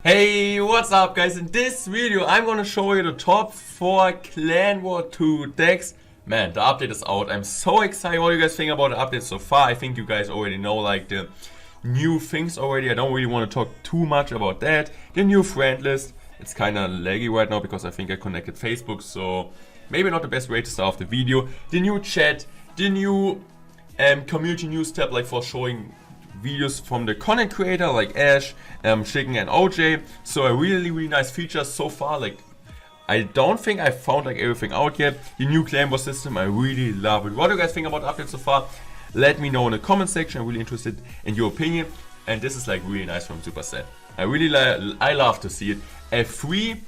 Hey, what's up guys? In this video I'm gonna show you the top 4 Clan War 2 decks. Man, the update is out. I'm so excited. What do you guys think about the update so far? I think you guys already know like the new things already. I don't really want to talk too much about that. The new friend list. It's kinda laggy right now because I think I connected Facebook, so maybe not the best way to start off the video. The new chat, the new community news tab, like for showing videos from the content creator like Ash, Chicken and OJ. So a really nice feature so far. Like I don't think I found like everything out yet. The new CLANWARS system, I really love it. What do you guys think about the update so far? Let me know in the comment section. I'm really interested in your opinion. And this is like really nice from Supercell. I love to see it. A free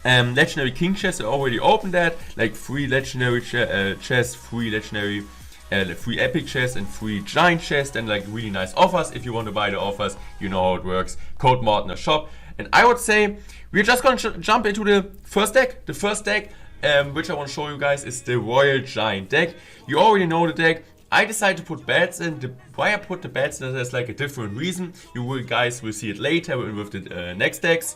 legendary king chest. I already opened that. Like free legendary chest, free legendary free epic chest and free giant chest, and like really nice offers. If you want to buy the offers, you know how it works. Code Morten shop. And I would say we're just gonna jump into the first deck. The first deck which I want to show you guys is the Royal Giant deck. You already know the deck. I decided to put bats in. Why I put the bats in, there's like a different reason. Guys will see it later with the next decks.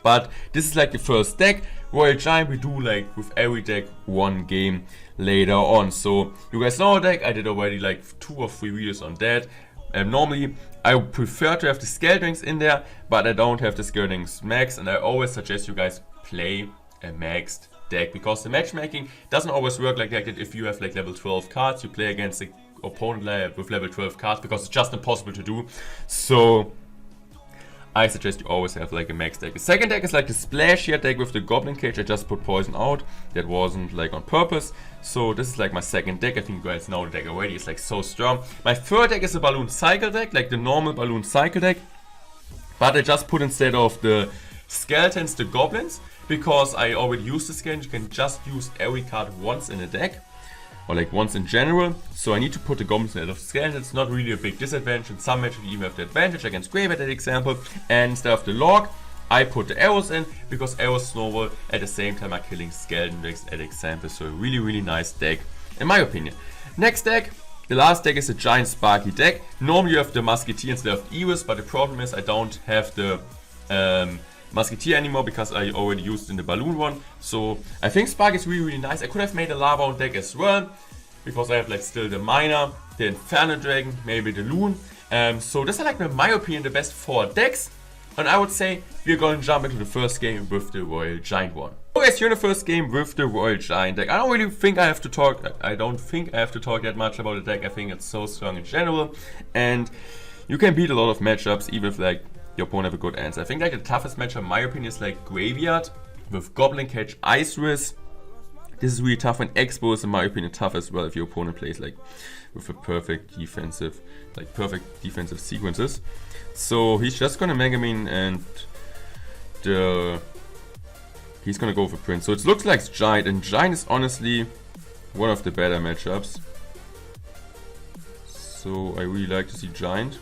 But this is like the first deck. Royal Giant, we do like with every deck one game later on. So you guys know the deck. I did already like 2 or 3 videos on that. Normally I prefer to have the skeletons in there, but I don't have the skeletons max, and I always suggest you guys play a maxed deck because the matchmaking doesn't always work like that. If you have like level 12 cards, you play against the opponent with level 12 cards because it's just impossible to do. So I suggest you always have like a max deck. The second deck is like the splash here deck with the goblin cage. I just put poison out. That wasn't like on purpose. So this is like my second deck. I think you guys know the deck already. It's like so strong. My third deck is a balloon cycle deck, like the normal balloon cycle deck. But I just put instead of the skeletons the goblins, because I already used the skeletons. You can just use every card once in a deck, or like once in general. So I need to put the goblins instead of skeletons. It's not really a big disadvantage. In some matches you even have the advantage against Graveyard, that example. And instead of the log, I put the arrows in because arrows snowball at the same time are killing skeleton decks at example. So a really nice deck in my opinion. Next deck, the last deck, is a giant sparky deck. Normally you have the musketeer instead of Eris, but the problem is I don't have the musketeer anymore because I already used in the balloon one. So I think Spark is really nice. I could have made a lava deck as well because I have like still the miner, the inferno dragon, maybe the loon. So this are like in my opinion the best 4 decks, and I would say we're going to jump into the first game with the Royal Giant one. So guys, you're in the first game with the Royal Giant deck. I don't think I have to talk that much about the deck. I think it's so strong in general, and you can beat a lot of matchups even if like your opponent have a good answer. I think like the toughest matchup in my opinion is like Graveyard with Goblin Cage, Ice Risk. This is really tough, and Expo is in my opinion tough as well if your opponent plays like with a perfect defensive sequences. So he's just gonna Megamine and he's gonna go for Prince. So it looks like Giant, and Giant is honestly one of the better matchups. So I really like to see Giant.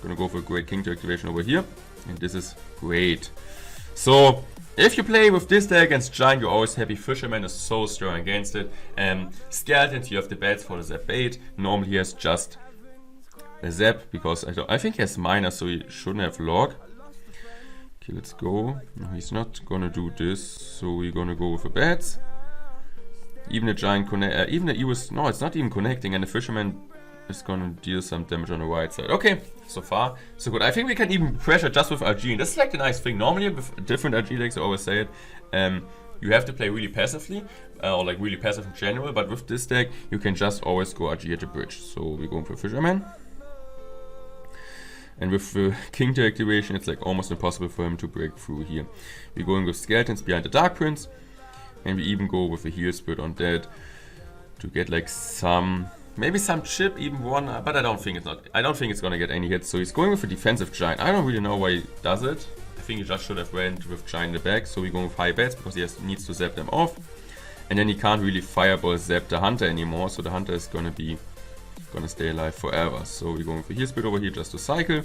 Gonna go for a great king to activation over here, and this is great. So if you play with this deck against Giant, you're always happy. Fisherman is so strong against it. Skeletons, you have the bats for the Zap bait. Normally he has just a Zap because I think he has miner, so he shouldn't have log. Okay, let's go. No, he's not gonna do this, so we're gonna go with the bats. Even the Giant even the Eris, no, it's not even connecting, and the Fisherman is gonna deal some damage on the right side. Okay, so far so good. I think we can even pressure just with RG, and this is like the nice thing. Normally with different RG decks, I always say it, you have to play really passively, or like really passive in general, but with this deck you can just always go RG at the bridge. So we're going for Fisherman, and with the king to activation it's like almost impossible for him to break through here. We're going with skeletons behind the Dark Prince, and we even go with a heal spirit on that to get like maybe some chip, even one, but I don't think it's gonna get any hits. So he's going with a defensive Giant. I don't really know why he does it. I think he just should have went with Giant in the back. So we're going with high bats because he needs to zap them off, and then he can't really fireball zap the hunter anymore. So the hunter is gonna stay alive forever. So we're going for heal speed over here just to cycle,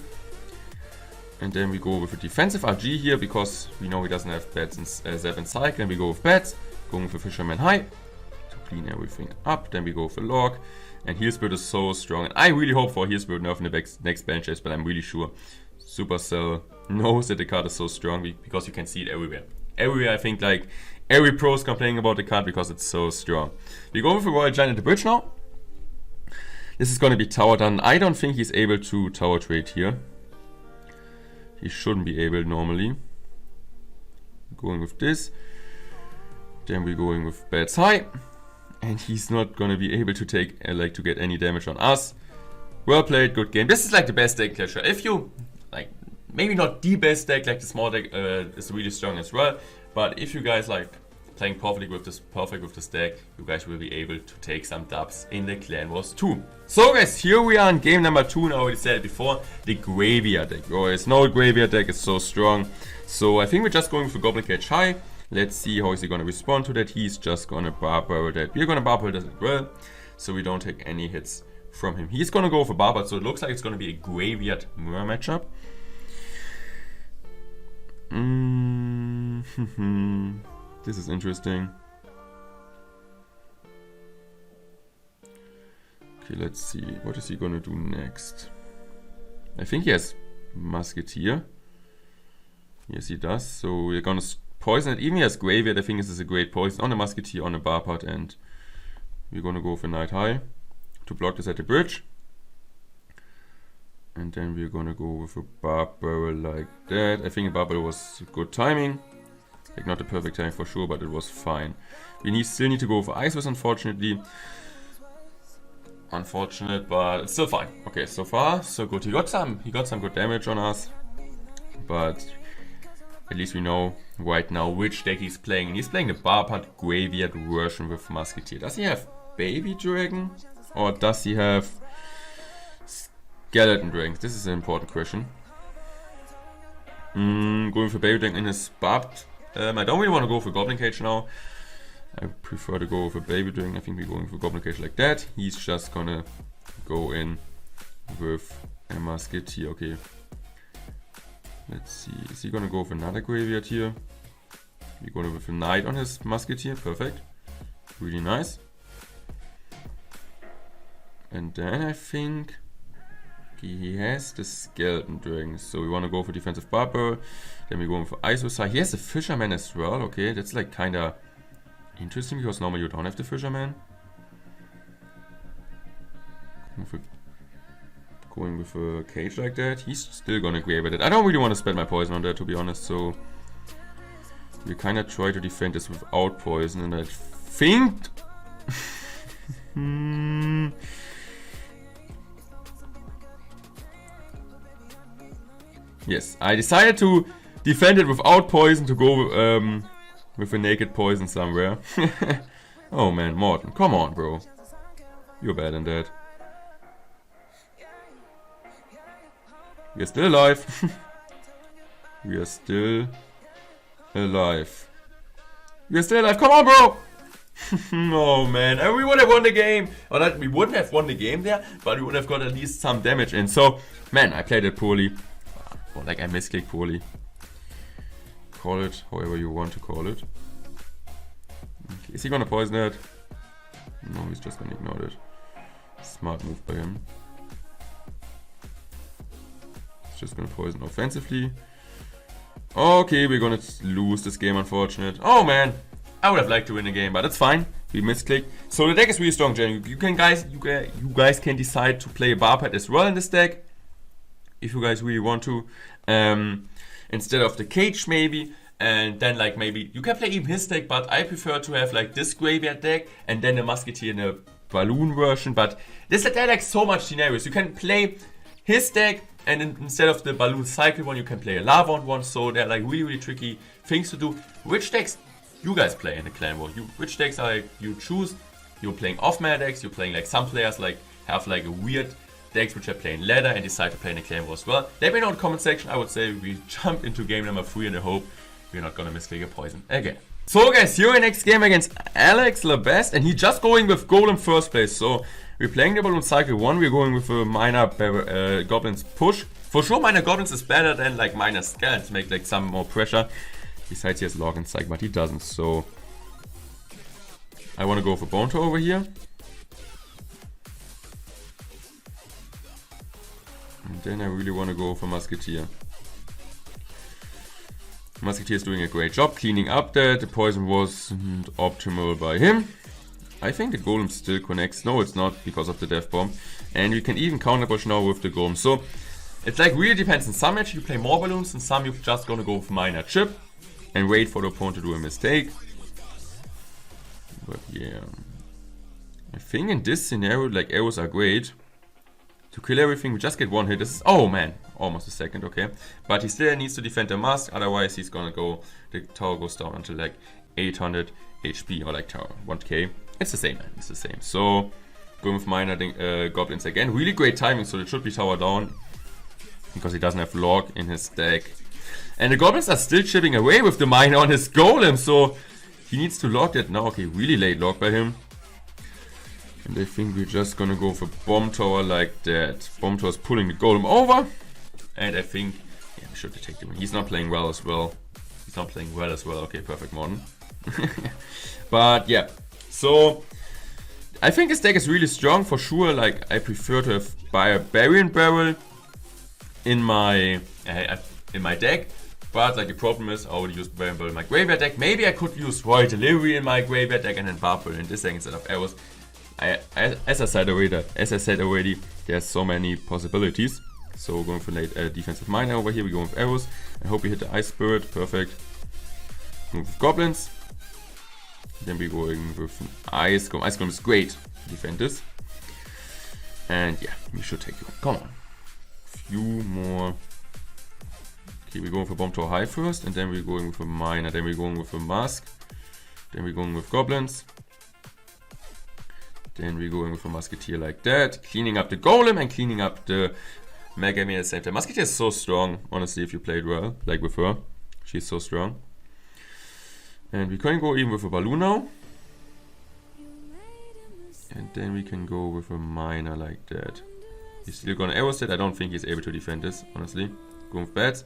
and then we go with a defensive RG here because we know he doesn't have bats and zap and cycle. And we go with bats, going for Fisherman high to clean everything up. Then we go for log. And Heal Spirit is so strong, and I really hope for Heal Spirit nerf in the next bench chase, but I'm really sure Supercell knows that the card is so strong because you can see it everywhere. Everywhere, I think, like, every pro is complaining about the card because it's so strong. We go with a Royal Giant at the bridge now. This is going to be tower done. I don't think he's able to tower trade here. He shouldn't be able normally. Going with this. Then we're going with bats high. And he's not going to be able to take, to get any damage on us. Well played, good game. This is like the best deck, Clash Royale. If you, like, maybe not the best deck, like the small deck is really strong as well. But if you guys like playing perfect with this deck, you guys will be able to take some dubs in the Clan Wars 2. So guys, here we are in game number 2, and I already said it before, the Graveyard deck. Oh, it's no Graveyard deck, it's so strong. So I think we're just going for Goblin Cage High. Let's see how is he going to respond to that. He's just going to Barbarrel that. We're going to Barbarrel that as well, so we don't take any hits from him. He's going to go for Barbarrel, so it looks like it's going to be a Graveyard Mirror matchup. This is interesting. Okay, let's see. What is he gonna do next? I think he has Musketeer. Yes, he does. So we're gonna poison it. Even he has Graveyard. I think this is a great poison on the Musketeer, on the Barpart, and we're gonna go for Knight High to block this at the bridge. And then we're gonna go with a Barbarrel like that. I think a Barbarrel was good timing. Like not the perfect timing for sure, but it was fine. We still need to go for Ice Wizard, unfortunately. Unfortunate, but it's still fine. Okay, so far so good. He got some good damage on us, but at least we know right now which deck he's playing. And he's playing the Barpart Graveyard version with Musketeer. Does he have Baby Dragon, or does he have Skeleton Dragons? This is an important question. Going for Baby Dragon in his Barbed. I don't really want to go for Goblin Cage now. I prefer to go for Baby Dragon. I think we're going for Goblin Cage like that. He's just gonna go in with a Musketeer. Okay. Let's see. Is he gonna go for another Graveyard here? We're going with a Knight on his Musketeer. Perfect. Really nice. And then I think he has the Skeleton Dragon, so we want to go for defensive Barbarrel. Then we're going for Ice Wizard. He has the Fisherman as well. Okay, that's like kinda interesting because normally you don't have the Fisherman. Going with a cage like that. He's still gonna grab at it. I don't really want to spend my poison on that, to be honest, so we kinda try to defend this without poison, and I think yes, I decided to defend it without poison, to go with a naked poison somewhere. Oh man, Morten, come on, bro. You're bad in that. We are still alive. We are still alive. We are still alive. Come on, bro. Oh man, and we would have won the game. Or not, we wouldn't have won the game there, but we would have got at least some damage in. So, man, I played it poorly. Or like I misclicked poorly. Call it however you want to call it. Okay. Is he gonna poison it? No, he's just gonna ignore it. Smart move by him. He's just gonna poison offensively. Okay, we're gonna lose this game, unfortunate. Oh man, I would have liked to win the game, but it's fine. We misclicked. So the deck is really strong, Jen. You guys can decide to play a Barpart as well in this deck, if you guys really want to, instead of the cage maybe, and then like maybe you can play even his deck, but I prefer to have like this Graveyard deck and then the Musketeer in a Balloon version. But there are like so much scenarios. You can play his deck, and instead of the Balloon Cycle one, you can play a Lava one. So they're like really tricky things to do. Which decks you guys play in the Clan War? Which decks are you choose? You're playing off-mana decks. You're playing like some players like have like a weird decks which are playing ladder and decide to play in the Clan War as well. Let me know in the comment section. I would say we jump into game number 3 and I hope we're not gonna misclick a poison again. So guys, here in next game against Alex LeBest, and he's just going with Golem first place. So we're playing the Balloon Cycle 1. We're going with a Minor Goblins push. For sure, Minor Goblins is better than like Minor Skeletons, make like some more pressure. Besides, he has Log and Cycle, but he doesn't. So I want to go for Bone Toe over here. And then I really want to go for Musketeer. Musketeer is doing a great job cleaning up that. The poison wasn't optimal by him. I think the golem still connects. No, it's not because of the death bomb. And we can even counterpush now with the golem. So it's like really depends. In some matches you play more balloons, in some you're just gonna go with minor chip and wait for the opponent to do a mistake. But yeah, I think in this scenario, like, arrows are great. To kill everything, we just get one hit. This is, oh man, almost a second, okay. But he still needs to defend the mask, otherwise he's gonna go, the tower goes down until like 800 HP or like tower 1k. It's the same, man, it's the same. So, going with minor goblins again. Really great timing, so it should be tower down. Because he doesn't have log in his deck. And the goblins are still chipping away with the miner on his golem, so he needs to log that now. Okay, really late log by him. And I think we're just gonna go for bomb tower like that. Bomb tower is pulling the golem over. And I think, yeah, we should take him. He's not playing well as well. He's not playing well as well. Okay, perfect, Morten. But yeah, so I think this deck is really strong for sure. Like, I prefer to have barbarian barrel in my deck, but like the problem is I already used barbarian barrel in my graveyard deck. Maybe I could use royal delivery in my graveyard deck and then barbarian in this deck instead of arrows. As I said already, there's so many possibilities. So we're going for late defensive miner over here. We go with arrows. I hope we hit the ice spirit. Perfect. Move with goblins. Then we're going with an ice golem. Ice golem is great to defend this. And yeah, we should take you. Come on. Few more. Okay, we're going for bomb tower high first, and then we're going with a miner. Then we're going with a mask. Then we're going with goblins. Then we're going with a musketeer like that, cleaning up the golem and cleaning up the mega me at the same time. Musketeer is so strong, honestly, if you played well, like with her. She's so strong. And we can go even with a balloon now. And then we can go with a miner like that. He's still gonna arrow set. I don't think he's able to defend this, honestly. Going with bats.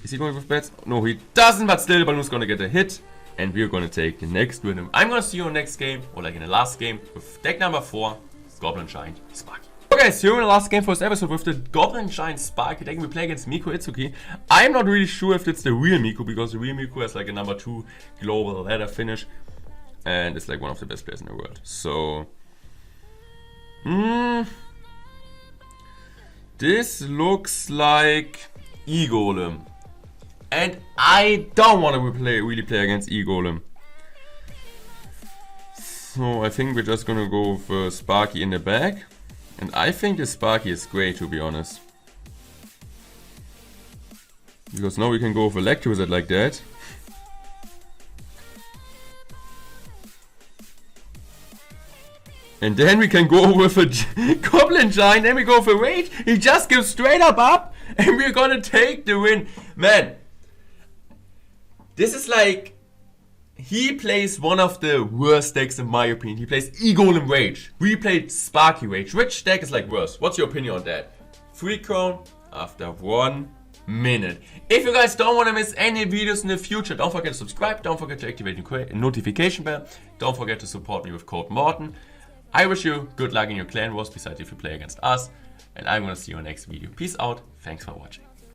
Is he going with bats? No, he doesn't, but still the balloon's gonna get a hit. And we're gonna take the next rhythm. I'm gonna see you in the next game, or like in the last game, with deck number 4, Goblin Giant Sparky. Okay, guys, here in the last game for this episode with the Goblin Giant Sparky deck. We play against Miku Itsuki. I'm not really sure if it's the real Miku, because the real Miku has like a number 2 global ladder finish. And it's like one of the best players in the world. So... this looks like E-Golem. And I don't want to really play against E-Golem. So I think we're just gonna go for Sparky in the back. And I think the Sparky is great, to be honest. Because now we can go for Electrowizard like that. And then we can go with a Goblin Giant, then we go for Rage. He just gives straight up, and we're gonna take the win. Man, this is like, he plays one of the worst decks in my opinion. He plays E-Golem Rage. We played Sparky Rage. Which deck is like worse? What's your opinion on that? 3 crown after 1 minute. If you guys don't want to miss any videos in the future, don't forget to subscribe. Don't forget to activate the notification bell. Don't forget to support me with code Morten. I wish you good luck in your clan wars, besides if you play against us. And I'm gonna see you in the next video. Peace out. Thanks for watching.